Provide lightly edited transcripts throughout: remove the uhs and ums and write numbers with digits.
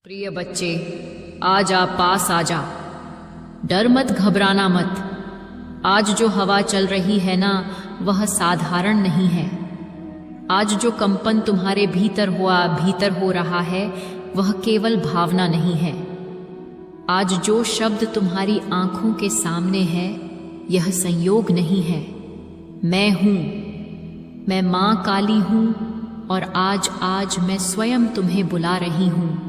प्रिय बच्चे, आज आप पास आ जा। डर मत, घबराना मत। आज जो हवा चल रही है ना, वह साधारण नहीं है। आज जो कंपन तुम्हारे भीतर हो रहा है, वह केवल भावना नहीं है। आज जो शब्द तुम्हारी आंखों के सामने है, यह संयोग नहीं है। मैं हूं, मैं मां काली हूं, और आज मैं स्वयं तुम्हें बुला रही हूं।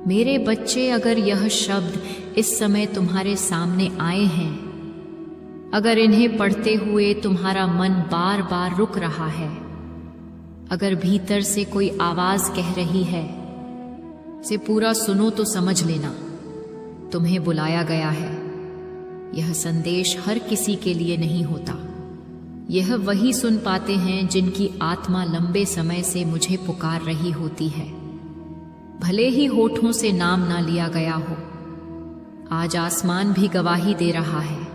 मेरे बच्चे, अगर यह शब्द इस समय तुम्हारे सामने आए हैं, अगर इन्हें पढ़ते हुए तुम्हारा मन बार बार रुक रहा है, अगर भीतर से कोई आवाज कह रही है, से पूरा सुनो तो समझ लेना, तुम्हें बुलाया गया है। यह संदेश हर किसी के लिए नहीं होता। यह वही सुन पाते हैं जिनकी आत्मा लंबे समय से मुझे पुकार रही होती है, भले ही होठों से नाम ना लिया गया हो। आज आसमान भी गवाही दे रहा है।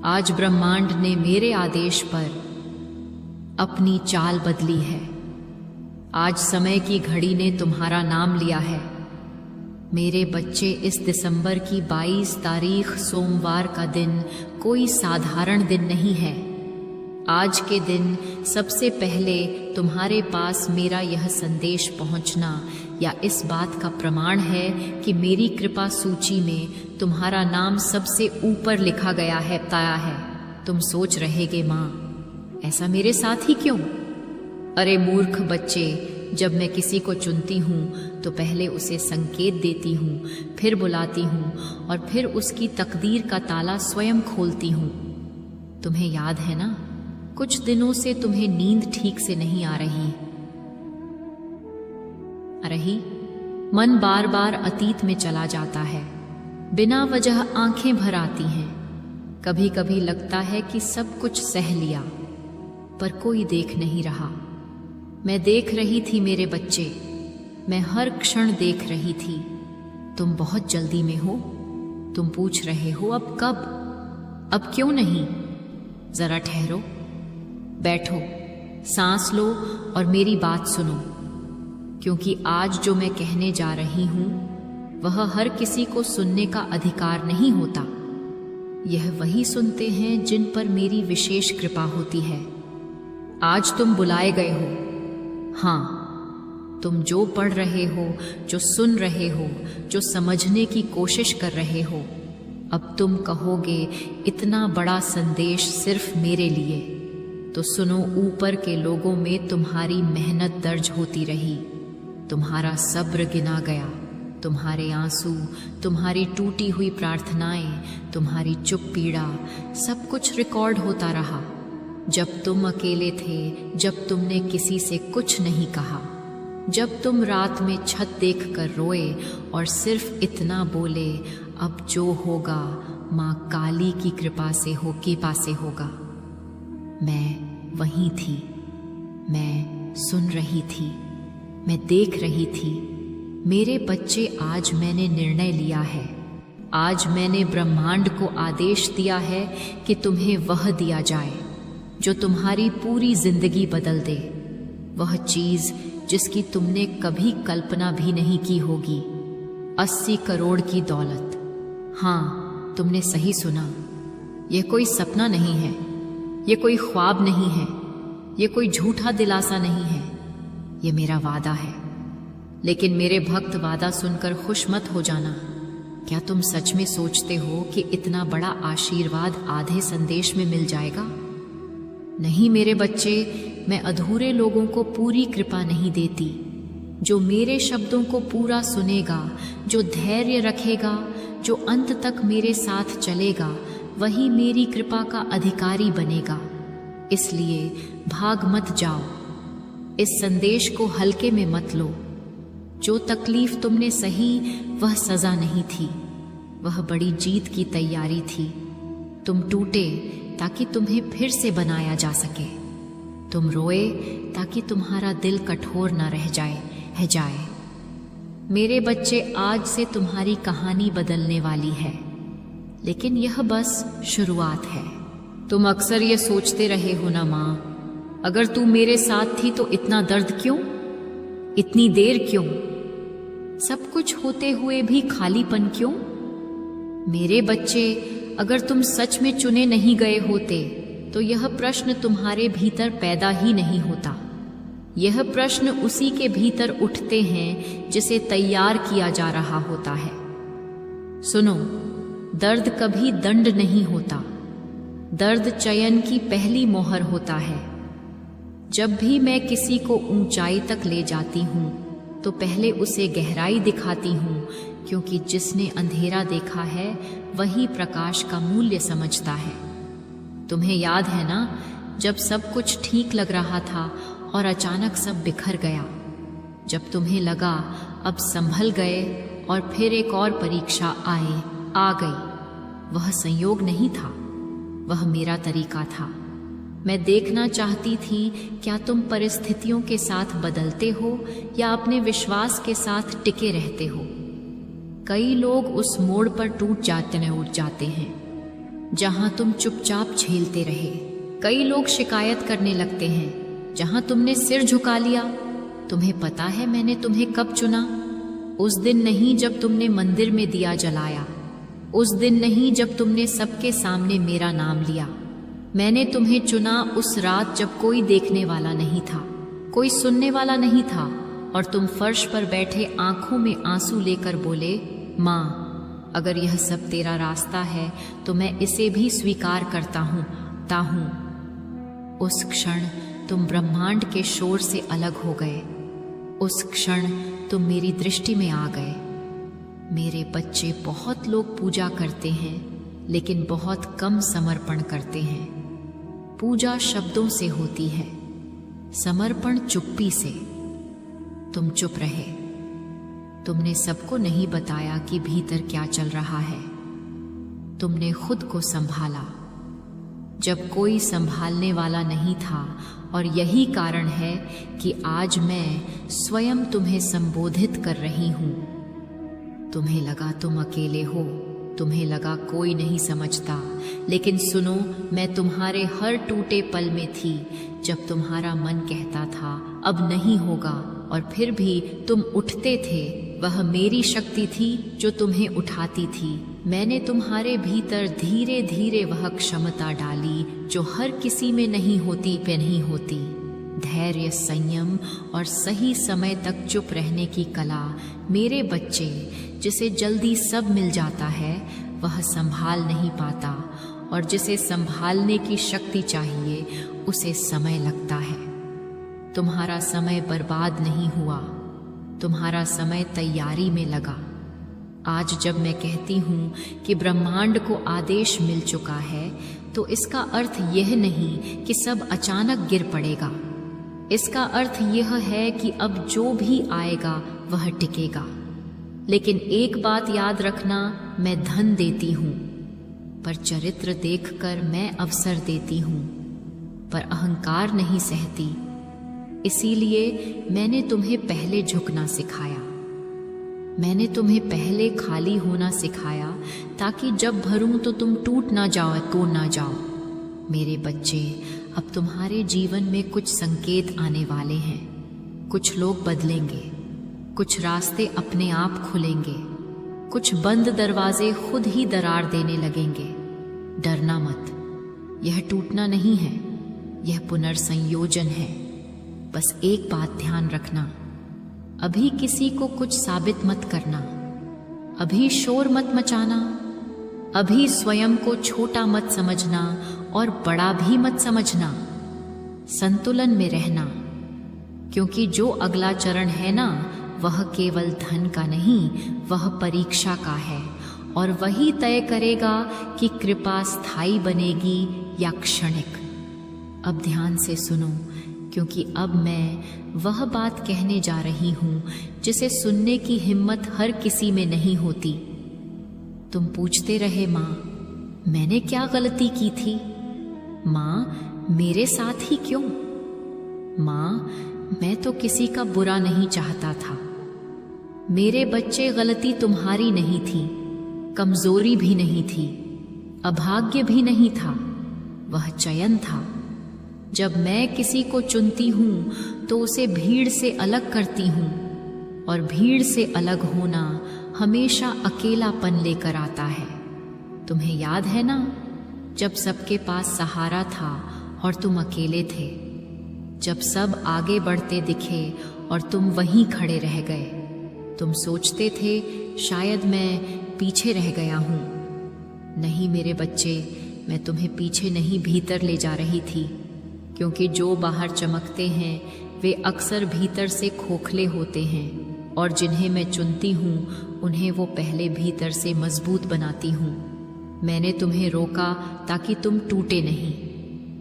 आज ब्रह्मांड ने मेरे आदेश पर अपनी चाल बदली है। आज समय की घड़ी ने तुम्हारा नाम लिया है। मेरे बच्चे, इस दिसंबर की 22 तारीख सोमवार का दिन कोई साधारण दिन नहीं है। आज के दिन सबसे पहले तुम्हारे पास मेरा यह संदेश पहुंचना या इस बात का प्रमाण है कि मेरी कृपा सूची में तुम्हारा नाम सबसे ऊपर लिखा गया है, ताया है। तुम सोच रहेगे, मां, ऐसा मेरे साथ ही क्यों? अरे मूर्ख बच्चे, जब मैं किसी को चुनती हूं तो पहले उसे संकेत देती हूं, फिर बुलाती हूं, और फिर उसकी तकदीर का ताला स्वयं खोलती हूं। तुम्हें याद है ना, कुछ दिनों से तुम्हें नींद ठीक से नहीं आ रही। मन बार बार अतीत में चला जाता है, बिना वजह आंखें भर आती हैं। कभी कभी लगता है कि सब कुछ सह लिया, पर कोई देख नहीं रहा। मैं देख रही थी मेरे बच्चे, मैं हर क्षण देख रही थी। तुम बहुत जल्दी में हो। तुम पूछ रहे हो, अब कब, अब क्यों नहीं? जरा ठहरो, बैठो, सांस लो और मेरी बात सुनो, क्योंकि आज जो मैं कहने जा रही हूं, वह हर किसी को सुनने का अधिकार नहीं होता। यह वही सुनते हैं जिन पर मेरी विशेष कृपा होती है। आज तुम बुलाए गए हो। हां, तुम जो पढ़ रहे हो, जो सुन रहे हो, जो समझने की कोशिश कर रहे हो, अब तुम कहोगे, इतना बड़ा संदेश सिर्फ मेरे लिए। तो सुनो, ऊपर के लोगों में तुम्हारी मेहनत दर्ज होती रही, तुम्हारा सब्र गिना गया, तुम्हारे आंसू, तुम्हारी टूटी हुई प्रार्थनाएं, तुम्हारी चुप पीड़ा, सब कुछ रिकॉर्ड होता रहा। जब तुम अकेले थे, जब तुमने किसी से कुछ नहीं कहा, जब तुम रात में छत देखकर रोए और सिर्फ इतना बोले, अब जो होगा मां काली की कृपा से पासे होगा। मैं वहीं थी, मैं सुन रही थी, मैं देख रही थी। मेरे बच्चे, आज मैंने निर्णय लिया है। आज मैंने ब्रह्मांड को आदेश दिया है कि तुम्हें वह दिया जाए जो तुम्हारी पूरी जिंदगी बदल दे। वह चीज जिसकी तुमने कभी कल्पना भी नहीं की होगी। 80 करोड़ की दौलत। हाँ, तुमने सही सुना। यह कोई सपना नहीं है, ये कोई ख्वाब नहीं है, ये कोई झूठा दिलासा नहीं है, ये मेरा वादा है। लेकिन मेरे भक्त, वादा सुनकर खुश मत हो जाना। क्या तुम सच में सोचते हो कि इतना बड़ा आशीर्वाद आधे संदेश में मिल जाएगा? नहीं मेरे बच्चे, मैं अधूरे लोगों को पूरी कृपा नहीं देती। जो मेरे शब्दों को पूरा सुनेगा, जो धैर्य रखेगा, जो अंत तक मेरे साथ चलेगा, वही मेरी कृपा का अधिकारी बनेगा। इसलिए भाग मत जाओ, इस संदेश को हल्के में मत लो। जो तकलीफ तुमने सही, वह सजा नहीं थी, वह बड़ी जीत की तैयारी थी। तुम टूटे ताकि तुम्हें फिर से बनाया जा सके। तुम रोए ताकि तुम्हारा दिल कठोर न रह जाए। मेरे बच्चे, आज से तुम्हारी कहानी बदलने वाली है, लेकिन यह बस शुरुआत है। तुम अक्सर ये सोचते रहे हो ना, मां, अगर तू मेरे साथ थी तो इतना दर्द क्यों, इतनी देर क्यों? सब कुछ होते हुए भी खालीपन क्यों? मेरे बच्चे, अगर तुम सच में चुने नहीं गए होते तो यह प्रश्न तुम्हारे भीतर पैदा ही नहीं होता। यह प्रश्न उसी के भीतर उठते हैं जिसे तैयार किया जा रहा होता है। सुनो, दर्द कभी दंड नहीं होता। दर्द चयन की पहली मोहर होता है। जब भी मैं किसी को ऊंचाई तक ले जाती हूँ तो पहले उसे गहराई दिखाती हूँ, क्योंकि जिसने अंधेरा देखा है वही प्रकाश का मूल्य समझता है। तुम्हें याद है ना, जब सब कुछ ठीक लग रहा था और अचानक सब बिखर गया, जब तुम्हें लगा अब संभल गए और फिर एक और परीक्षा आ गई। वह संयोग नहीं था, वह मेरा तरीका था। मैं देखना चाहती थी क्या तुम परिस्थितियों के साथ बदलते हो या अपने विश्वास के साथ टिके रहते हो। कई लोग उस मोड़ पर उठ जाते हैं जहां तुम चुपचाप झेलते रहे। कई लोग शिकायत करने लगते हैं जहां तुमने सिर झुका लिया। तुम्हें पता है मैंने तुम्हें कब चुना? उस दिन नहीं जब तुमने मंदिर में दिया जलाया, उस दिन नहीं जब तुमने सबके सामने मेरा नाम लिया। मैंने तुम्हें चुना उस रात जब कोई देखने वाला नहीं था, कोई सुनने वाला नहीं था, और तुम फर्श पर बैठे आंखों में आंसू लेकर बोले, माँ, अगर यह सब तेरा रास्ता है तो मैं इसे भी स्वीकार करता हूँ। उस क्षण तुम ब्रह्मांड के शोर से अलग हो गए। उस क्षण तुम मेरी दृष्टि में आ गए। मेरे बच्चे, बहुत लोग पूजा करते हैं लेकिन बहुत कम समर्पण करते हैं। पूजा शब्दों से होती है, समर्पण चुप्पी से। तुम चुप रहे। तुमने सबको नहीं बताया कि भीतर क्या चल रहा है। तुमने खुद को संभाला जब कोई संभालने वाला नहीं था, और यही कारण है कि आज मैं स्वयं तुम्हें संबोधित कर रही हूं। तुम्हें लगा तुम अकेले हो, तुम्हें लगा कोई नहीं समझता, लेकिन सुनो, मैं तुम्हारे हर टूटे पल में थी जब तुम्हारा मन कहता था अब नहीं होगा, और फिर भी तुम उठते थे। वह मेरी शक्ति थी जो तुम्हें उठाती थी। मैंने तुम्हारे भीतर धीरे धीरे वह क्षमता डाली जो हर किसी में नहीं होती। धैर्य, संयम और सही समय तक चुप रहने की कला। मेरे बच्चे, जिसे जल्दी सब मिल जाता है वह संभाल नहीं पाता, और जिसे संभालने की शक्ति चाहिए उसे समय लगता है। तुम्हारा समय बर्बाद नहीं हुआ, तुम्हारा समय तैयारी में लगा। आज जब मैं कहती हूँ कि ब्रह्मांड को आदेश मिल चुका है, तो इसका अर्थ यह नहीं कि सब अचानक गिर पड़ेगा। इसका अर्थ यह है कि अब जो भी आएगा वह टिकेगा। लेकिन एक बात याद रखना, मैं धन देती हूँ, पर चरित्र देखकर मैं अवसर देती हूँ, पर अहंकार नहीं सहती। इसीलिए मैंने तुम्हें पहले झुकना सिखाया। मैंने तुम्हें पहले खाली होना सिखाया, ताकि जब भरूं तो तुम टूट ना जाओ, तोड़ ना जाओ। मेरे बच्चे, अब तुम्हारे जीवन में कुछ संकेत आने वाले हैं। कुछ लोग बदलेंगे, कुछ रास्ते अपने आप खुलेंगे, कुछ बंद दरवाजे खुद ही दरार देने लगेंगे। डरना मत, यह टूटना नहीं है, यह पुनर्संयोजन है। बस एक बात ध्यान रखना, अभी किसी को कुछ साबित मत करना, अभी शोर मत मचाना, अभी स्वयं को छोटा मत समझना और बड़ा भी मत समझना। संतुलन में रहना, क्योंकि जो अगला चरण है ना, वह केवल धन का नहीं, वह परीक्षा का है, और वही तय करेगा कि कृपा स्थायी बनेगी या क्षणिक। अब ध्यान से सुनो, क्योंकि अब मैं वह बात कहने जा रही हूं जिसे सुनने की हिम्मत हर किसी में नहीं होती। तुम पूछते रहे, माँ मैंने क्या गलती की थी? माँ मेरे साथ ही क्यों? माँ मैं तो किसी का बुरा नहीं चाहता था। मेरे बच्चे, गलती तुम्हारी नहीं थी, कमजोरी भी नहीं थी, अभाग्य भी नहीं था, वह चयन था। जब मैं किसी को चुनती हूँ तो उसे भीड़ से अलग करती हूँ, और भीड़ से अलग होना हमेशा अकेलापन लेकर आता है। तुम्हें याद है ना, जब सबके पास सहारा था और तुम अकेले थे, जब सब आगे बढ़ते दिखे और तुम वहीं खड़े रह गए। तुम सोचते थे शायद मैं पीछे रह गया हूं। नहीं मेरे बच्चे, मैं तुम्हें पीछे नहीं भीतर ले जा रही थी, क्योंकि जो बाहर चमकते हैं वे अक्सर भीतर से खोखले होते हैं, और जिन्हें मैं चुनती हूँ उन्हें वो पहले भीतर से मजबूत बनाती हूँ। मैंने तुम्हें रोका ताकि तुम टूटे नहीं।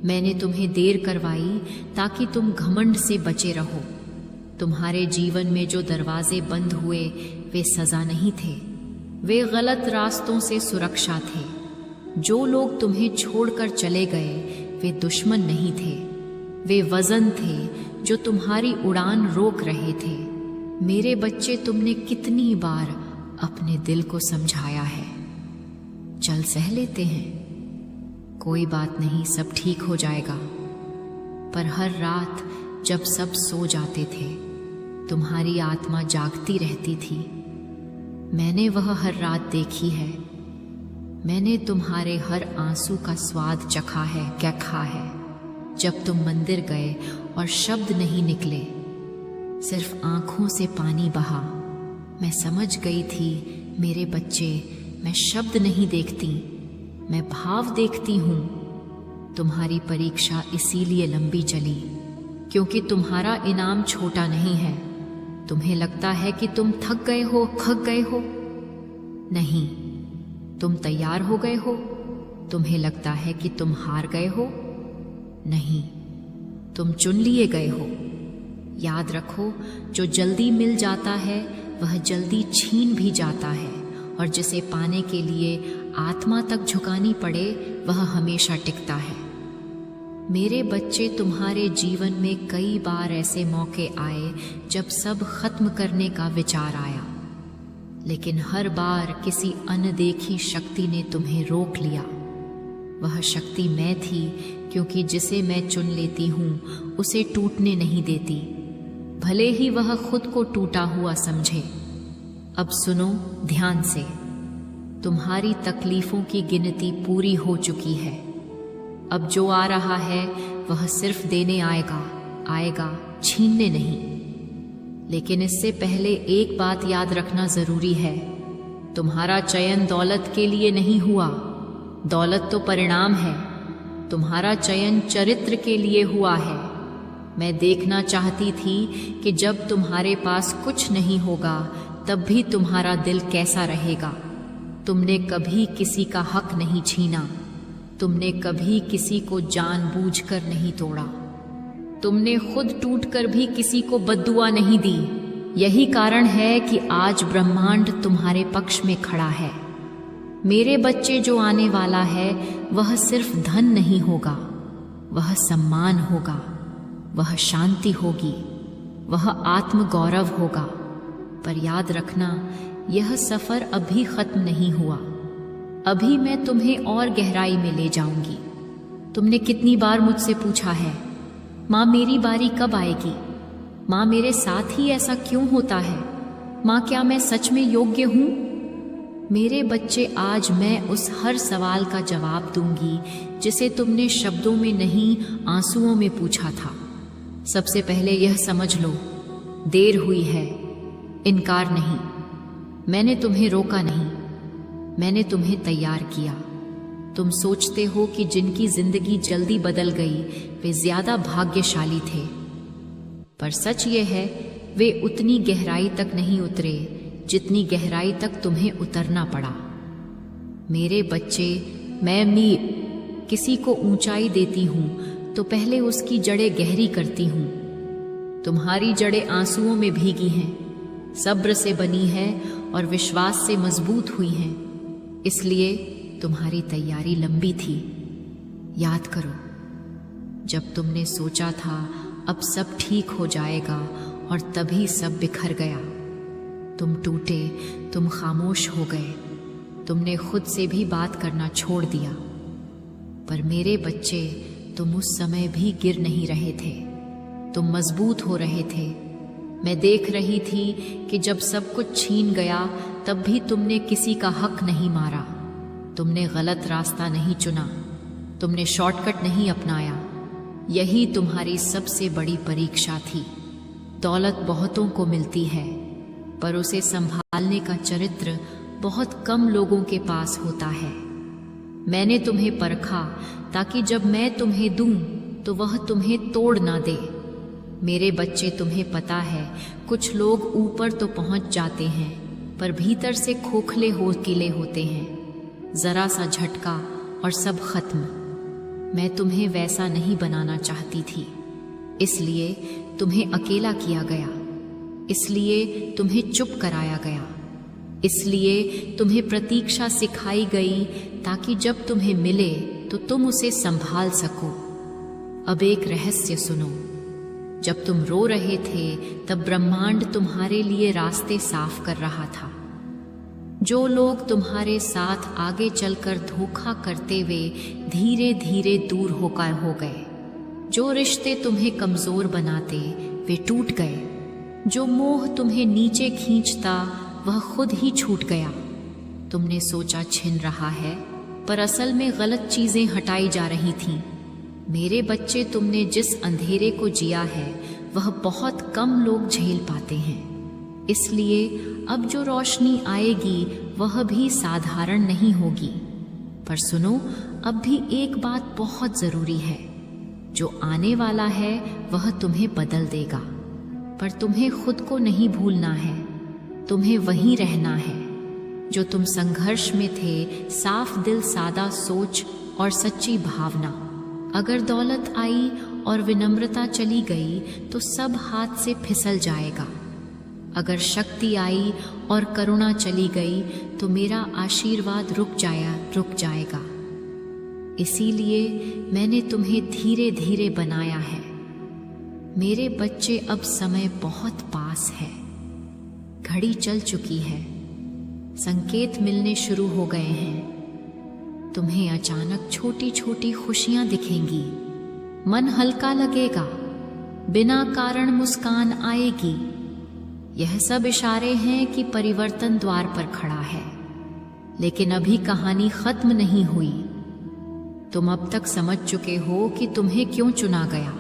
मैंने तुम्हें देर करवाई ताकि तुम घमंड से बचे रहो। तुम्हारे जीवन में जो दरवाजे बंद हुए वे सजा नहीं थे, वे गलत रास्तों से सुरक्षा थे। जो लोग तुम्हें छोड़कर चले गए वे दुश्मन नहीं थे, वे वजन थे जो तुम्हारी उड़ान रोक रहे थे। मेरे बच्चे, तुमने कितनी बार अपने दिल को समझाया है, चल सह लेते हैं, कोई बात नहीं, सब ठीक हो जाएगा। पर हर रात जब सब सो जाते थे, तुम्हारी आत्मा जागती रहती थी। मैंने वह हर रात देखी है। मैंने तुम्हारे हर आंसू का स्वाद चखा है, क्या है। जब तुम मंदिर गए और शब्द नहीं निकले, सिर्फ आंखों से पानी बहा, मैं समझ गई थी मेरे बच्चे, मैं शब्द नहीं देखती, मैं भाव देखती हूं। तुम्हारी परीक्षा इसीलिए लंबी चली क्योंकि तुम्हारा इनाम छोटा नहीं है। तुम्हें लगता है कि तुम थक गए हो, नहीं, तुम तैयार हो गए हो। तुम्हें लगता है कि तुम हार गए हो, नहीं, तुम चुन लिए गए हो। याद रखो, जो जल्दी मिल जाता है वह जल्दी छीन भी जाता है, और जिसे पाने के लिए आत्मा तक झुकानी पड़े वह हमेशा टिकता है। मेरे बच्चे, तुम्हारे जीवन में कई बार ऐसे मौके आए जब सब खत्म करने का विचार आया, लेकिन हर बार किसी अनदेखी शक्ति ने तुम्हें रोक लिया। वह शक्ति मैं थी, क्योंकि जिसे मैं चुन लेती हूँ उसे टूटने नहीं देती, भले ही वह खुद को टूटा हुआ समझे। अब सुनो ध्यान से, तुम्हारी तकलीफों की गिनती पूरी हो चुकी है। अब जो आ रहा है वह सिर्फ देने आएगा, छीनने नहीं। लेकिन इससे पहले एक बात याद रखना जरूरी है, तुम्हारा चयन दौलत के लिए नहीं हुआ, दौलत तो परिणाम है। तुम्हारा चयन चरित्र के लिए हुआ है। मैं देखना चाहती थी कि जब तुम्हारे पास कुछ नहीं होगा तब भी तुम्हारा दिल कैसा रहेगा। तुमने कभी किसी का हक नहीं छीना, तुमने कभी किसी को जानबूझकर नहीं तोड़ा, तुमने खुद टूटकर भी किसी को बद्दुआ नहीं दी। यही कारण है कि आज ब्रह्मांड तुम्हारे पक्ष में खड़ा है। मेरे बच्चे, जो आने वाला है वह सिर्फ धन नहीं होगा, वह सम्मान होगा, वह शांति होगी, वह आत्म गौरव होगा। पर याद रखना, यह सफर अभी खत्म नहीं हुआ। अभी मैं तुम्हें और गहराई में ले जाऊंगी। तुमने कितनी बार मुझसे पूछा है, माँ मेरी बारी कब आएगी? माँ मेरे साथ ही ऐसा क्यों होता है? माँ क्या मैं सच में योग्य हूँ? मेरे बच्चे, आज मैं उस हर सवाल का जवाब दूंगी जिसे तुमने शब्दों में नहीं, आंसुओं में पूछा था। सबसे पहले यह समझ लो, देर हुई है, इनकार नहीं। मैंने तुम्हें रोका नहीं, मैंने तुम्हें तैयार किया। तुम सोचते हो कि जिनकी जिंदगी जल्दी बदल गई वे ज्यादा भाग्यशाली थे, पर सच ये है वे उतनी गहराई तक नहीं उतरे जितनी गहराई तक तुम्हें उतरना पड़ा। मेरे बच्चे, मैं किसी को ऊंचाई देती हूं तो पहले उसकी जड़ें गहरी करती हूं। तुम्हारी जड़ें आंसुओं में भीगी हैं, सब्र से बनी है और विश्वास से मजबूत हुई हैं। इसलिए तुम्हारी तैयारी लंबी थी। याद करो, जब तुमने सोचा था अब सब ठीक हो जाएगा और तभी सब बिखर गया। तुम टूटे, तुम खामोश हो गए, तुमने खुद से भी बात करना छोड़ दिया। पर मेरे बच्चे, तुम उस समय भी गिर नहीं रहे थे, तुम मजबूत हो रहे थे। मैं देख रही थी कि जब सब कुछ छीन गया तब भी तुमने किसी का हक नहीं मारा, तुमने गलत रास्ता नहीं चुना, तुमने शॉर्टकट नहीं अपनाया। यही तुम्हारी सबसे बड़ी परीक्षा थी। दौलत बहुतों को मिलती है, पर उसे संभालने का चरित्र बहुत कम लोगों के पास होता है। मैंने तुम्हें परखा ताकि जब मैं तुम्हें दूं तो वह तुम्हें तोड़ ना दे। मेरे बच्चे, तुम्हें पता है, कुछ लोग ऊपर तो पहुंच जाते हैं पर भीतर से खोखले किले होते हैं। जरा सा झटका और सब खत्म। मैं तुम्हें वैसा नहीं बनाना चाहती थी, इसलिए तुम्हें अकेला किया गया, इसलिए तुम्हें चुप कराया गया, इसलिए तुम्हें प्रतीक्षा सिखाई गई ताकि जब तुम्हें मिले तो तुम उसे संभाल सको। अब एक रहस्य सुनो। जब तुम रो रहे थे तब ब्रह्मांड तुम्हारे लिए रास्ते साफ कर रहा था। जो लोग तुम्हारे साथ आगे चलकर धोखा करते हुए धीरे धीरे दूर होकर हो गए। जो रिश्ते तुम्हें कमजोर बनाते वे टूट गए। जो मोह तुम्हें नीचे खींचता वह खुद ही छूट गया। तुमने सोचा छिन रहा है, पर असल में गलत चीजें हटाई जा रही थीं। मेरे बच्चे, तुमने जिस अंधेरे को जिया है वह बहुत कम लोग झेल पाते हैं। इसलिए अब जो रोशनी आएगी वह भी साधारण नहीं होगी। पर सुनो, अब भी एक बात बहुत जरूरी है। जो आने वाला है वह तुम्हें बदल देगा, पर तुम्हें खुद को नहीं भूलना है। तुम्हें वहीं रहना है जो तुम संघर्ष में थे। साफ दिल, सादा सोच और सच्ची भावना। अगर दौलत आई और विनम्रता चली गई तो सब हाथ से फिसल जाएगा। अगर शक्ति आई और करुणा चली गई तो मेरा आशीर्वाद रुक जाएगा। इसीलिए मैंने तुम्हें धीरे धीरे बनाया है। मेरे बच्चे, अब समय बहुत पास है। घड़ी चल चुकी है, संकेत मिलने शुरू हो गए हैं। तुम्हें अचानक छोटी छोटी खुशियां दिखेंगी, मन हल्का लगेगा, बिना कारण मुस्कान आएगी। यह सब इशारे हैं कि परिवर्तन द्वार पर खड़ा है। लेकिन अभी कहानी खत्म नहीं हुई। तुम अब तक समझ चुके हो कि तुम्हें क्यों चुना गया।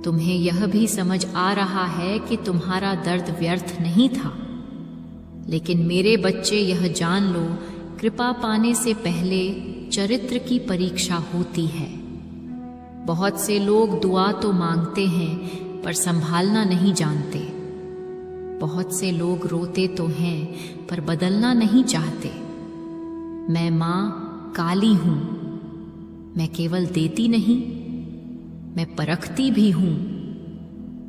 तुम्हें यह भी समझ आ रहा है कि तुम्हारा दर्द व्यर्थ नहीं था। लेकिन मेरे बच्चे, यह जान लो, कृपा पाने से पहले चरित्र की परीक्षा होती है। बहुत से लोग दुआ तो मांगते हैं पर संभालना नहीं जानते। बहुत से लोग रोते तो हैं पर बदलना नहीं चाहते। मैं मां काली हूं। मैं केवल देती नहीं, मैं परखती भी हूं।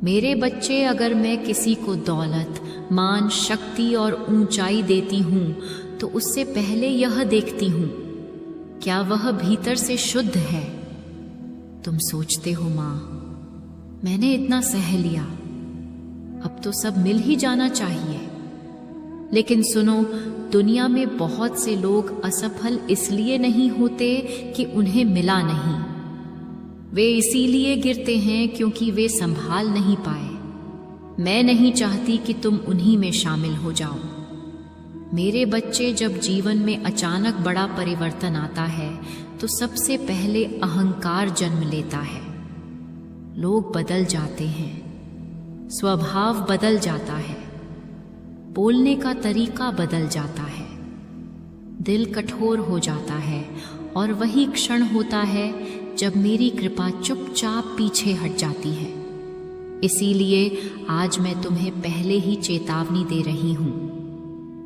मेरे बच्चे, अगर मैं किसी को दौलत, मान, शक्ति और ऊंचाई देती हूं तो उससे पहले यह देखती हूं क्या वह भीतर से शुद्ध है। तुम सोचते हो, मां, मैंने इतना सह लिया, अब तो सब मिल ही जाना चाहिए। लेकिन सुनो, दुनिया में बहुत से लोग असफल इसलिए नहीं होते कि उन्हें मिला नहीं। वे इसीलिए गिरते हैं क्योंकि वे संभाल नहीं पाए। मैं नहीं चाहती कि तुम उन्हीं में शामिल हो जाओ। मेरे बच्चे, जब जीवन में अचानक बड़ा परिवर्तन आता है तो सबसे पहले अहंकार जन्म लेता है। लोग बदल जाते हैं, स्वभाव बदल जाता है, बोलने का तरीका बदल जाता है, दिल कठोर हो जाता है। और वही क्षण होता है जब मेरी कृपा चुपचाप पीछे हट जाती है। इसीलिए आज मैं तुम्हें पहले ही चेतावनी दे रही हूं।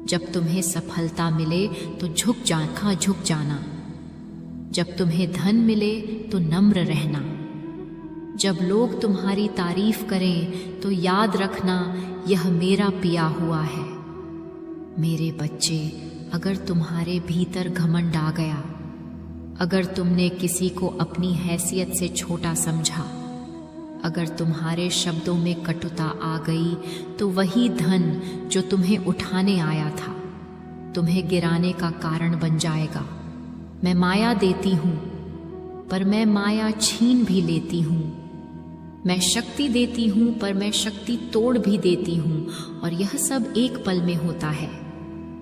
जब तुम्हें सफलता मिले तो झुक जाना। जब तुम्हें धन मिले तो नम्र रहना। जब लोग तुम्हारी तारीफ करें तो याद रखना, यह मेरा पिया हुआ है। मेरे बच्चे, अगर तुम्हारे भीतर घमंड आ गया, अगर तुमने किसी को अपनी हैसियत से छोटा समझा, अगर तुम्हारे शब्दों में कटुता आ गई, तो वही धन जो तुम्हें उठाने आया था तुम्हें गिराने का कारण बन जाएगा। मैं माया देती हूं, पर मैं माया छीन भी लेती हूं। मैं शक्ति देती हूँ पर मैं शक्ति तोड़ भी देती हूँ, और यह सब एक पल में होता है।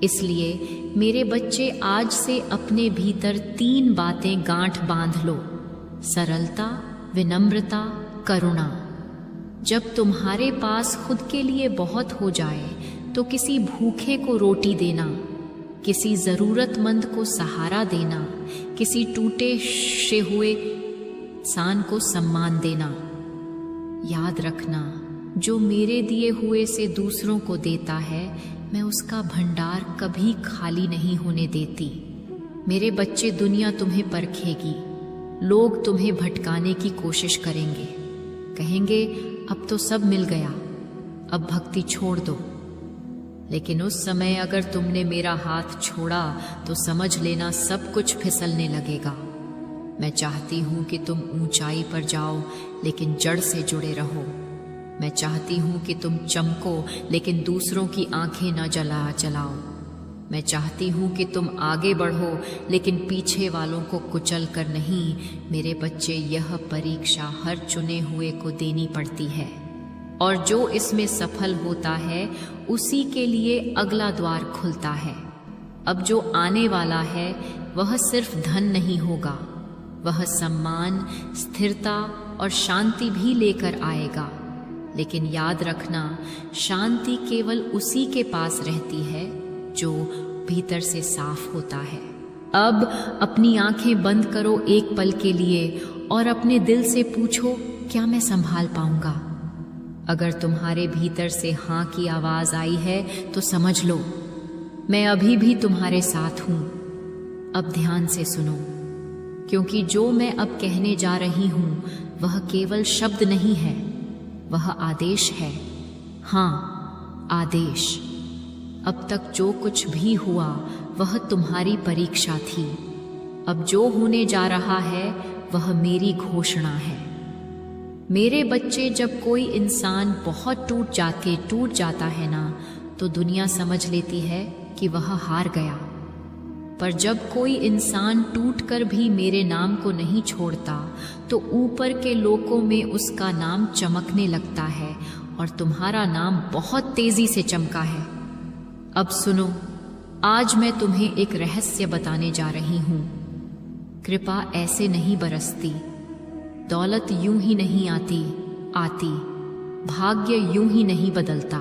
इसलिए मेरे बच्चे, आज से अपने भीतर 3 बातें गांठ बांध लो: सरलता, विनम्रता, करुणा। जब तुम्हारे पास खुद के लिए बहुत हो जाए तो किसी भूखे को रोटी देना, किसी जरूरतमंद को सहारा देना, किसी टूटे से हुए इंसान को सम्मान देना। याद रखना, जो मेरे दिए हुए से दूसरों को देता है, मैं उसका भंडार कभी खाली नहीं होने देती। मेरे बच्चे, दुनिया तुम्हें परखेगी, लोग तुम्हें भटकाने की कोशिश करेंगे, कहेंगे अब तो सब मिल गया, अब भक्ति छोड़ दो। लेकिन उस समय अगर तुमने मेरा हाथ छोड़ा तो समझ लेना सब कुछ फिसलने लगेगा। मैं चाहती हूँ कि तुम ऊंचाई पर जाओ, लेकिन जड़ से जुड़े रहो। मैं चाहती हूँ कि तुम चमको, लेकिन दूसरों की आंखें न जलाओ। मैं चाहती हूँ कि तुम आगे बढ़ो, लेकिन पीछे वालों को कुचल कर नहीं। मेरे बच्चे, यह परीक्षा हर चुने हुए को देनी पड़ती है, और जो इसमें सफल होता है उसी के लिए अगला द्वार खुलता है। अब जो आने वाला है वह सिर्फ धन नहीं होगा, वह सम्मान, स्थिरता और शांति भी लेकर आएगा। लेकिन याद रखना, शांति केवल उसी के पास रहती है जो भीतर से साफ होता है। अब अपनी आंखें बंद करो एक पल के लिए और अपने दिल से पूछो, क्या मैं संभाल पाऊंगा? अगर तुम्हारे भीतर से हाँ की आवाज आई है तो समझ लो, मैं अभी भी तुम्हारे साथ हूं। अब ध्यान से सुनो, क्योंकि जो मैं अब कहने जा रही हूं वह केवल शब्द नहीं है, वह आदेश है। हाँ, आदेश। अब तक जो कुछ भी हुआ वह तुम्हारी परीक्षा थी। अब जो होने जा रहा है वह मेरी घोषणा है। मेरे बच्चे, जब कोई इंसान बहुत टूट जाता है ना, तो दुनिया समझ लेती है कि वह हार गया। पर जब कोई इंसान टूटकर भी मेरे नाम को नहीं छोड़ता, तो ऊपर के लोकों में उसका नाम चमकने लगता है, और तुम्हारा नाम बहुत तेजी से चमका है। अब सुनो, आज मैं तुम्हें एक रहस्य बताने जा रही हूं। कृपा ऐसे नहीं बरसती, दौलत यूं ही नहीं आती, भाग्य यूं ही नहीं बदलता।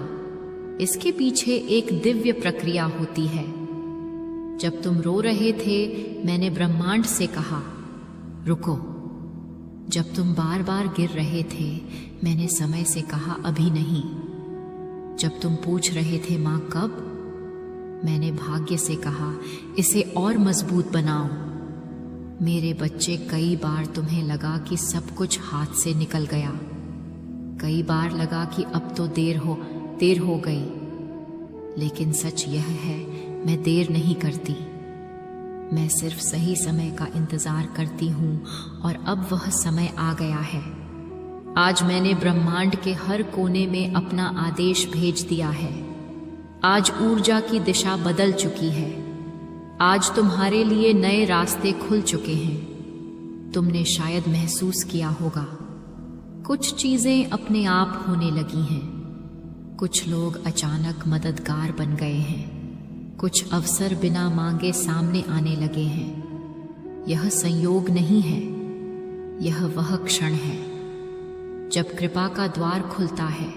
इसके पीछे एक दिव्य प्रक्रिया होती है। जब तुम रो रहे थे, मैंने ब्रह्मांड से कहा, रुको। जब तुम बार बार गिर रहे थे, मैंने समय से कहा, अभी नहीं। जब तुम पूछ रहे थे, माँ कब, मैंने भाग्य से कहा, इसे और मजबूत बनाओ। मेरे बच्चे, कई बार तुम्हें लगा कि सब कुछ हाथ से निकल गया, कई बार लगा कि अब तो देर हो गई। लेकिन सच यह है, मैं देर नहीं करती, मैं सिर्फ सही समय का इंतजार करती हूँ, और अब वह समय आ गया है। आज मैंने ब्रह्मांड के हर कोने में अपना आदेश भेज दिया है। आज ऊर्जा की दिशा बदल चुकी है। आज तुम्हारे लिए नए रास्ते खुल चुके हैं। तुमने शायद महसूस किया होगा, कुछ चीजें अपने आप होने लगी हैं। कुछ लोग अचानक मददगार बन गए हैं, कुछ अवसर बिना मांगे सामने आने लगे हैं। यह संयोग नहीं है, यह वह क्षण है जब कृपा का द्वार खुलता है।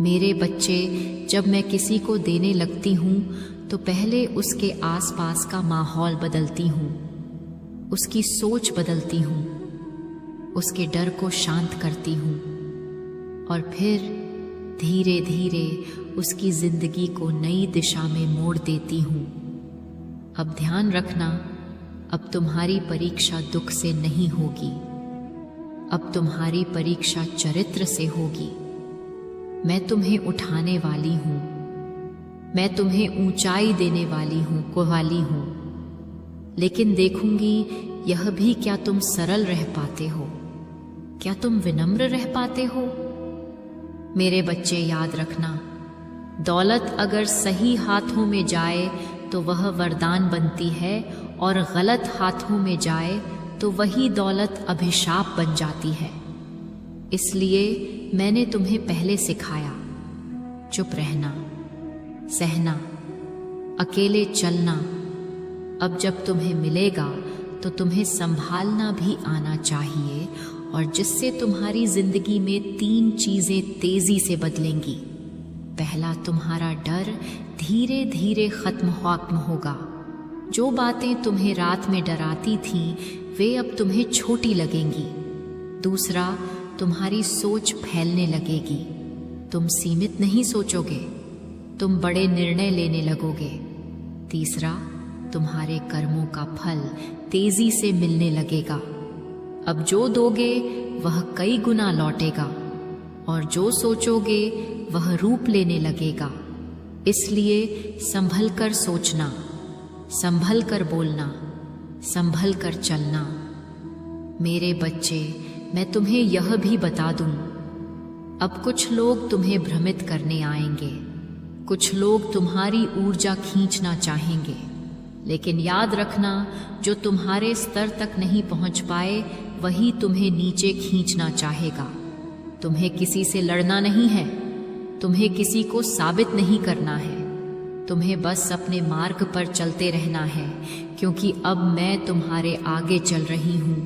मेरे बच्चे, जब मैं किसी को देने लगती हूँ तो पहले उसके आसपास का माहौल बदलती हूँ, उसकी सोच बदलती हूँ, उसके डर को शांत करती हूँ, और फिर धीरे धीरे उसकी जिंदगी को नई दिशा में मोड़ देती हूँ। अब ध्यान रखना, अब तुम्हारी परीक्षा दुख से नहीं होगी, अब तुम्हारी परीक्षा चरित्र से होगी। मैं तुम्हें उठाने वाली हूँ, मैं तुम्हें ऊंचाई देने वाली हूँ, लेकिन देखूंगी यह भी, क्या तुम सरल रह पाते हो, क्या तुम विनम्र रह पाते हो। मेरे बच्चे, याद रखना, दौलत अगर सही हाथों में जाए तो वह वरदान बनती है, और गलत हाथों में जाए तो वही दौलत अभिशाप बन जाती है। इसलिए मैंने तुम्हें पहले सिखाया, चुप रहना, सहना, अकेले चलना। अब जब तुम्हें मिलेगा तो तुम्हें संभालना भी आना चाहिए, और जिससे तुम्हारी जिंदगी में 3 चीजें तेजी से बदलेंगी। पहला, तुम्हारा डर धीरे धीरे खत्म होगा। जो बातें तुम्हें रात में डराती थीं, वे अब तुम्हें छोटी लगेंगी। दूसरा, तुम्हारी सोच फैलने लगेगी। तुम सीमित नहीं सोचोगे, तुम बड़े निर्णय लेने लगोगे। तीसरा, तुम्हारे कर्मों का फल तेजी से मिलने लगेगा। अब जो दोगे वह कई गुना लौटेगा, और जो सोचोगे वह रूप लेने लगेगा। इसलिए संभल कर सोचना, संभल कर बोलना, संभल कर चलना। मेरे बच्चे, मैं तुम्हें यह भी बता दूं, अब कुछ लोग तुम्हें भ्रमित करने आएंगे, कुछ लोग तुम्हारी ऊर्जा खींचना चाहेंगे। लेकिन याद रखना, जो तुम्हारे स्तर तक नहीं पहुंच पाए वही तुम्हें नीचे खींचना चाहेगा। तुम्हें किसी से लड़ना नहीं है, तुम्हें किसी को साबित नहीं करना है, तुम्हें बस अपने मार्ग पर चलते रहना है, क्योंकि अब मैं तुम्हारे आगे चल रही हूं।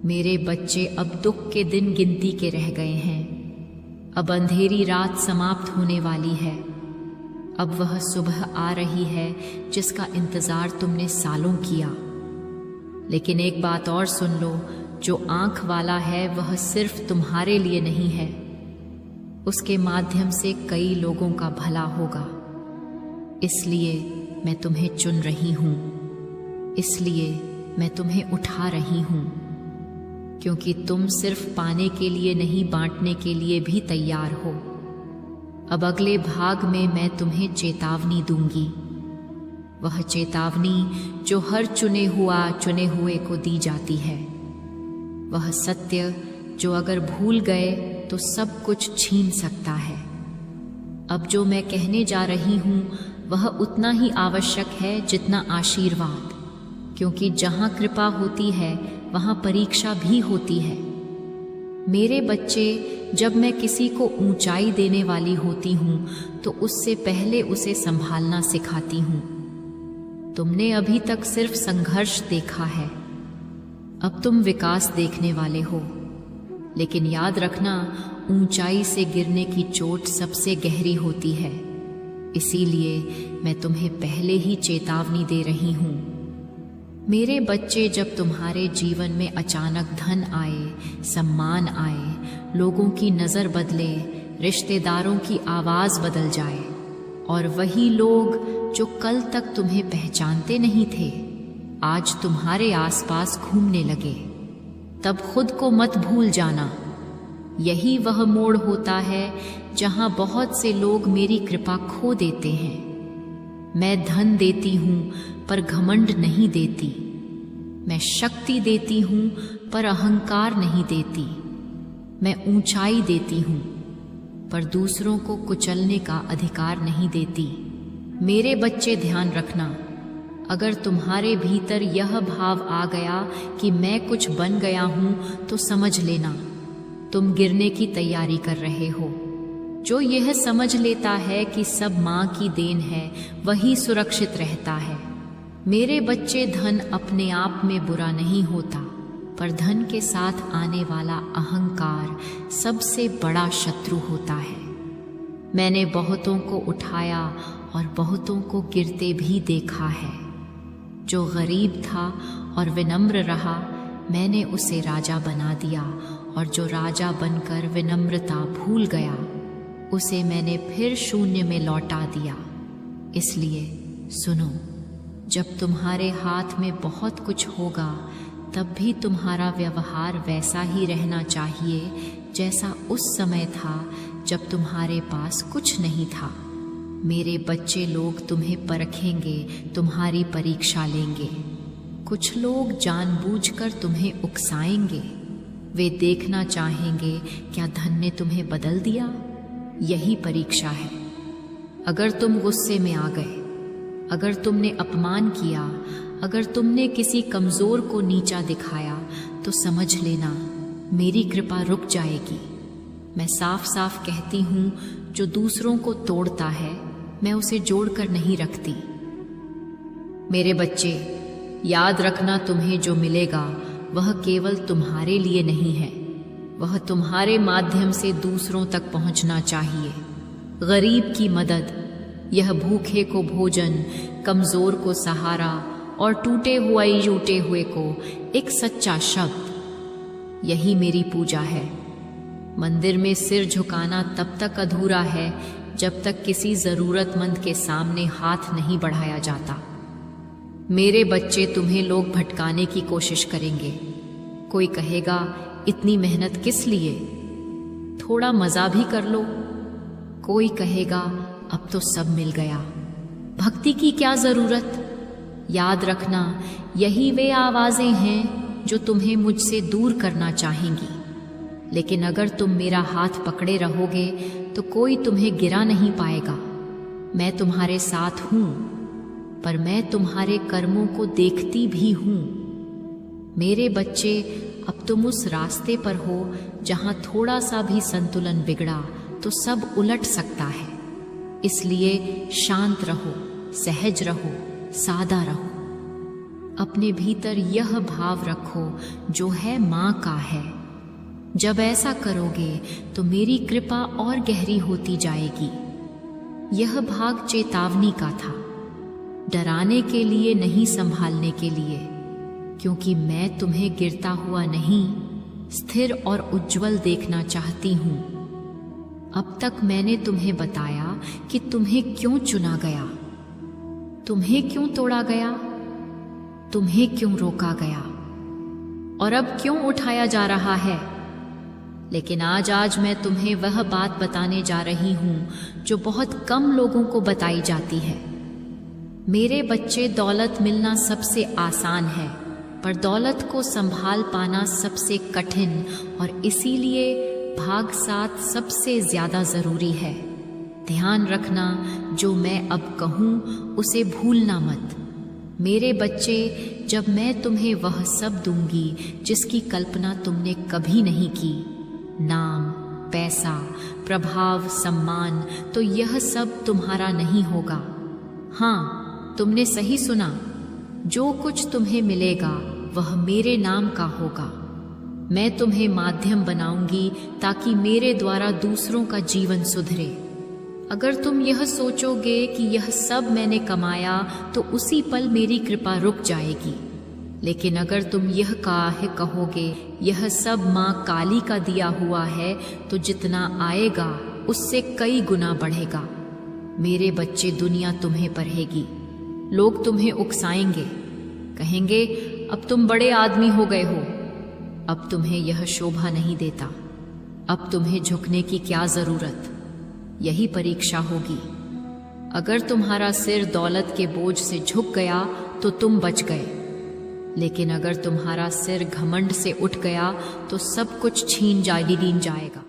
मेरे बच्चे, अब दुख के दिन गिनती के रह गए हैं। अब अंधेरी रात समाप्त होने वाली है। अब वह सुबह आ रही है जिसका इंतजार तुमने सालों किया। लेकिन एक बात और सुन लो, जो आंख वाला है वह सिर्फ तुम्हारे लिए नहीं है, उसके माध्यम से कई लोगों का भला होगा। इसलिए मैं तुम्हें चुन रही हूं, इसलिए मैं तुम्हें उठा रही हूं, क्योंकि तुम सिर्फ पाने के लिए नहीं, बांटने के लिए भी तैयार हो। अब अगले भाग में मैं तुम्हें चेतावनी दूंगी, वह चेतावनी जो हर चुने हुए को दी जाती है। वह सत्य जो अगर भूल गए तो सब कुछ छीन सकता है। अब जो मैं कहने जा रही हूं वह उतना ही आवश्यक है जितना आशीर्वाद, क्योंकि जहां कृपा होती है वहां परीक्षा भी होती है। मेरे बच्चे, जब मैं किसी को ऊंचाई देने वाली होती हूं तो उससे पहले उसे संभालना सिखाती हूं। तुमने अभी तक सिर्फ संघर्ष देखा है, अब तुम विकास देखने वाले हो। लेकिन याद रखना, ऊंचाई से गिरने की चोट सबसे गहरी होती है। इसीलिए मैं तुम्हें पहले ही चेतावनी दे रही हूं। मेरे बच्चे, जब तुम्हारे जीवन में अचानक धन आए, सम्मान आए, लोगों की नजर बदले, रिश्तेदारों की आवाज बदल जाए, और वही लोग जो कल तक तुम्हें पहचानते नहीं थे आज तुम्हारे आसपास घूमने लगे, तब खुद को मत भूल जाना। यही वह मोड़ होता है जहां बहुत से लोग मेरी कृपा खो देते हैं। मैं धन देती हूं पर घमंड नहीं देती, मैं शक्ति देती हूं पर अहंकार नहीं देती, मैं ऊंचाई देती हूं पर दूसरों को कुचलने का अधिकार नहीं देती। मेरे बच्चे, ध्यान रखना, अगर तुम्हारे भीतर यह भाव आ गया कि मैं कुछ बन गया हूं तो समझ लेना तुम गिरने की तैयारी कर रहे हो। जो यह समझ लेता है कि सब माँ की देन है वही सुरक्षित रहता है। मेरे बच्चे, धन अपने आप में बुरा नहीं होता, पर धन के साथ आने वाला अहंकार सबसे बड़ा शत्रु होता है। मैंने बहुतों को उठाया और बहुतों को गिरते भी देखा है। जो गरीब था और विनम्र रहा, मैंने उसे राजा बना दिया, और जो राजा बनकर विनम्रता भूल गया, उसे मैंने फिर शून्य में लौटा दिया। इसलिए सुनो, जब तुम्हारे हाथ में बहुत कुछ होगा तब भी तुम्हारा व्यवहार वैसा ही रहना चाहिए जैसा उस समय था जब तुम्हारे पास कुछ नहीं था। मेरे बच्चे, लोग तुम्हें परखेंगे, तुम्हारी परीक्षा लेंगे। कुछ लोग जानबूझकर तुम्हें उकसाएंगे। वे देखना चाहेंगे क्या धन ने तुम्हें बदल दिया। यही परीक्षा है। अगर तुम गुस्से में आ गए, अगर तुमने अपमान किया, अगर तुमने किसी कमजोर को नीचा दिखाया, तो समझ लेना मेरी कृपा रुक जाएगी। मैं साफ साफ कहती हूँ, जो दूसरों को तोड़ता है मैं उसे जोड़कर नहीं रखती। मेरे बच्चे, याद रखना, तुम्हें जो मिलेगा वह केवल तुम्हारे लिए नहीं है, वह तुम्हारे माध्यम से दूसरों तक पहुंचना चाहिए। गरीब की मदद, यह भूखे को भोजन, कमजोर को सहारा और टूटे हुए को एक सच्चा शब्द, यही मेरी पूजा है। मंदिर में सिर झुकाना तब तक अधूरा है जब तक किसी जरूरतमंद के सामने हाथ नहीं बढ़ाया जाता। मेरे बच्चे, तुम्हें लोग भटकाने की कोशिश करेंगे। कोई कहेगा, इतनी मेहनत किस लिए, थोड़ा मजा भी कर लो। कोई कहेगा, अब तो सब मिल गया, भक्ति की क्या जरूरत। याद रखना, यही वे आवाजें हैं जो तुम्हें मुझसे दूर करना चाहेंगी। लेकिन अगर तुम मेरा हाथ पकड़े रहोगे तो कोई तुम्हें गिरा नहीं पाएगा। मैं तुम्हारे साथ हूं, पर मैं तुम्हारे कर्मों को देखती भी हूं। मेरे बच्चे, अब तुम उस रास्ते पर हो जहां थोड़ा सा भी संतुलन बिगड़ा तो सब उलट सकता है। इसलिए शांत रहो, सहज रहो, सादा रहो। अपने भीतर यह भाव रखो जो है मां का है। जब ऐसा करोगे तो मेरी कृपा और गहरी होती जाएगी। यह भाग चेतावनी का था, डराने के लिए नहीं, संभालने के लिए, क्योंकि मैं तुम्हें गिरता हुआ नहीं, स्थिर और उज्जवल देखना चाहती हूं। अब तक मैंने तुम्हें बताया कि तुम्हें क्यों चुना गया, तुम्हें क्यों तोड़ा गया, तुम्हें क्यों रोका गया और अब क्यों उठाया जा रहा है। लेकिन आज मैं तुम्हें वह बात बताने जा रही हूं जो बहुत कम लोगों को बताई जाती है। मेरे बच्चे, दौलत मिलना सबसे आसान है, पर दौलत को संभाल पाना सबसे कठिन और इसीलिए भाग 7 सबसे ज्यादा जरूरी है। ध्यान रखना, जो मैं अब कहूं उसे भूलना मत। मेरे बच्चे, जब मैं तुम्हें वह सब दूंगी जिसकी कल्पना तुमने कभी नहीं की, नाम, पैसा, प्रभाव, सम्मान, तो यह सब तुम्हारा नहीं होगा। हाँ, तुमने सही सुना, जो कुछ तुम्हें मिलेगा वह मेरे नाम का होगा। मैं तुम्हें माध्यम बनाऊंगी ताकि मेरे द्वारा दूसरों का जीवन सुधरे। अगर तुम यह सोचोगे कि यह सब मैंने कमाया तो उसी पल मेरी कृपा रुक जाएगी। लेकिन अगर तुम यह कहोगे यह सब माँ काली का दिया हुआ है, तो जितना आएगा उससे कई गुना बढ़ेगा। मेरे बच्चे, दुनिया तुम्हें परहेगी। लोग तुम्हें उकसाएंगे, कहेंगे अब तुम बड़े आदमी हो गए हो, अब तुम्हें यह शोभा नहीं देता, अब तुम्हें झुकने की क्या जरूरत। यही परीक्षा होगी। अगर तुम्हारा सिर दौलत के बोझ से झुक गया तो तुम बच गए, लेकिन अगर तुम्हारा सिर घमंड से उठ गया तो सब कुछ छीन जाएगा।